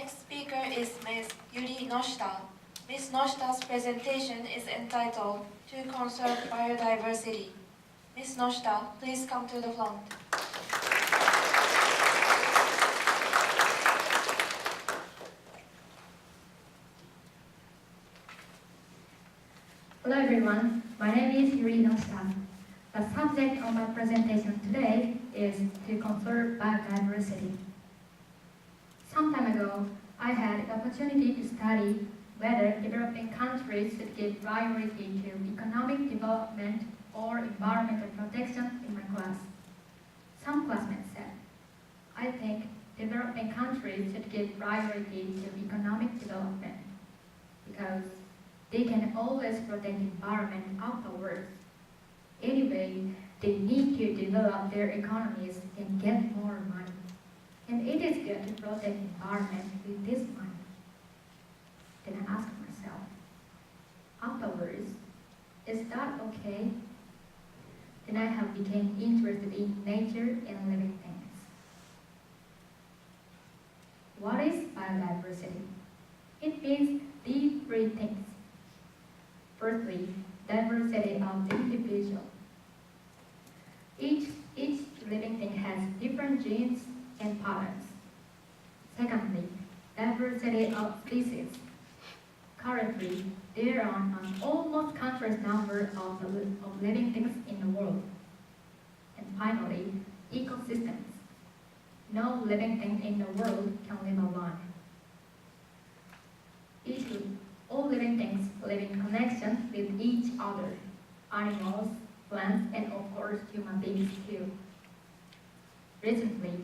Next speaker is Ms. Yuri Noshita. Ms. Noshita's presentation is entitled To Conserve Biodiversity. Ms. Noshita, please come to the front. Hello everyone, my name is Yuri Noshita. The subject of my presentation today is to conserve biodiversity. Some time ago, I had the opportunity to study whether developing countries should give priority to economic development or environmental protection in my class. Some classmates said, I think developing countries should give priority to economic development because they can always protect the environment afterwards. Anyway, they need to develop their economies and get more money. And it is good to protect the environment with this money. Then I asked myself, afterwards, is that okay? Then I have become interested in nature and living things. What is biodiversity? It means these three things. Firstly, diversity of the individual. Each living thing has different genes and patterns. Secondly, diversity of species. Currently, there are an almost countless number of living things in the world. And finally, ecosystems. No living thing in the world can live alone. All living things live in connection with each other, animals, plants, and of course human beings too. Recently,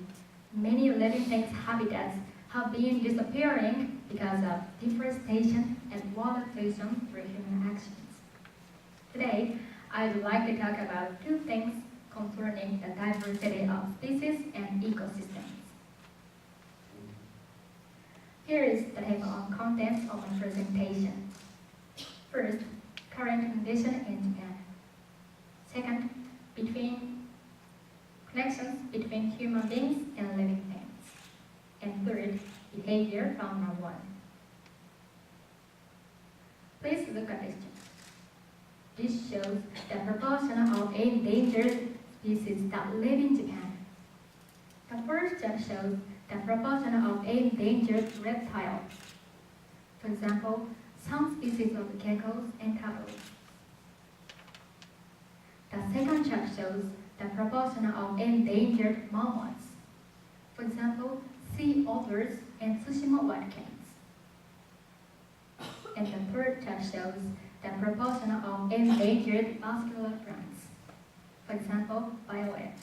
many living things' habitats have been disappearing because of deforestation and water pollution through human actions. Today, I would like to talk about two things concerning the diversity of species and ecosystems. Here is the table of contents of my presentation. First, current condition in Japan. Second, connections between human beings and living things. And third, behavior from now on. Please look at this chart. This shows the proportion of endangered species that live in Japan. The first chart shows the proportion of endangered reptiles. For example, some species of geckos and turtles. The second chart shows the proportion of endangered mammoths. For example, sea otters and Tsushima whitecats. And the third chart shows the proportion of endangered vascular plants. For example, violets.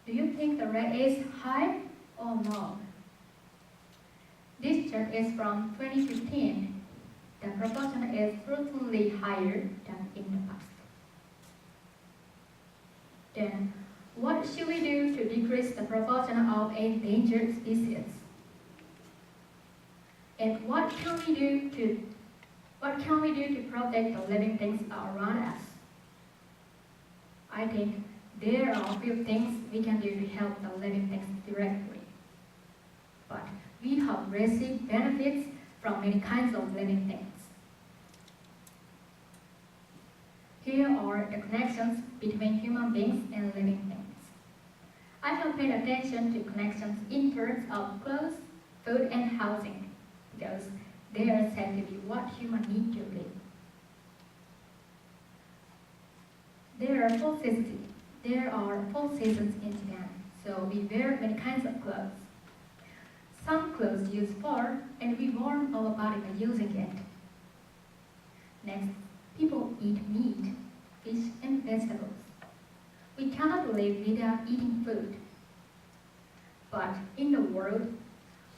Do you think the rate is high or low? This chart is from 2015. The proportion is certainly higher than in the past. Then, what should we do to decrease the proportion of endangered species? And what can we do to protect the living things around us? I think there are a few things we can do to help the living things directly. But we have received benefits from many kinds of living things. Here are the connections between human beings and living things. I have paid attention to connections in terms of clothes, food, and housing, because they are said to be what humans need to live. There are four seasons in Japan, so we wear many kinds of clothes. Some clothes use fur, and we warm our body by using it. Next, people eat meat, fish, and vegetables. We cannot live without eating food. But in the world,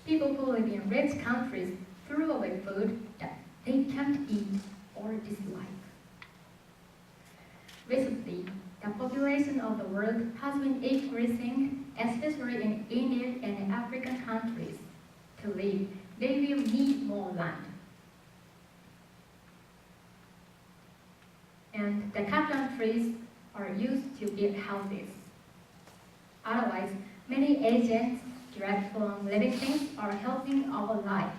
people who live in rich countries throw away food that they can't eat or dislike. Recently, the population of the world has been increasing, especially in Indian and African countries. To live, they will need more land. And the cotton trees are used to build houses. Otherwise, many agents derived from living things are helping our lives.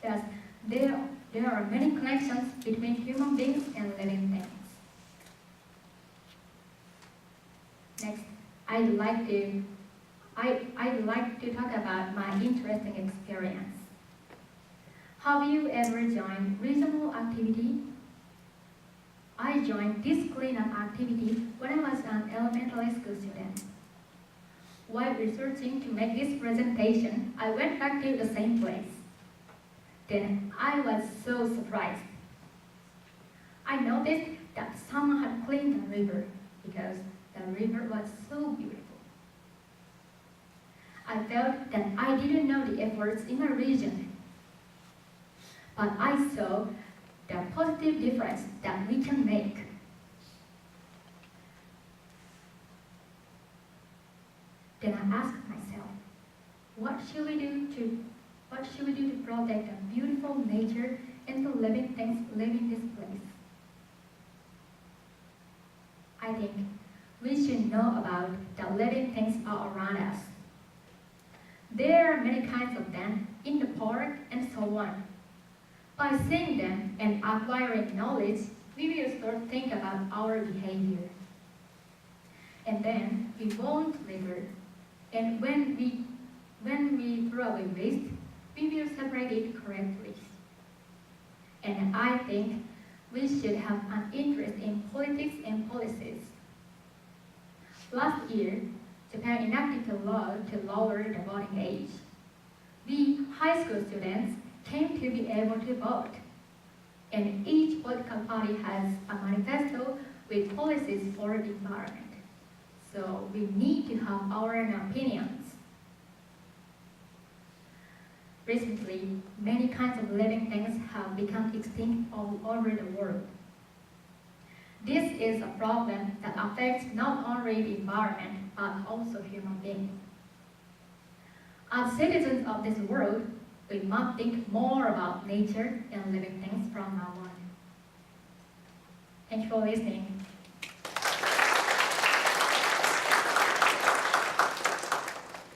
Thus, there are many connections between human beings and living things. Next, I'd like to talk about my interesting experience. Have you ever joined regional activity? I joined this cleanup activity when I was an elementary school student. While researching to make this presentation, I went back to the same place. Then I was so surprised. I noticed that someone had cleaned the river because the river was so beautiful. I felt that I didn't know the efforts in my region, but I saw the positive difference that we can make. Then I asked myself, what should we do to protect the beautiful nature and the living things living in this place? I think we should know about the living things all around us. There are many kinds of them in the park and so on. By seeing them and acquiring knowledge, we will start thinking about our behavior. And then we won't litter. And when we throw away waste, we will separate it correctly. And I think we should have an interest in politics and policies. Last year, Japan enacted a law to lower the voting age. We high school students came to be able to vote. And each political party has a manifesto with policies for the environment. So we need to have our own opinions. Recently, many kinds of living things have become extinct all over the world. This is a problem that affects not only the environment, but also human beings. As citizens of this world, we must think more about nature and living things from now on. Thank you for listening.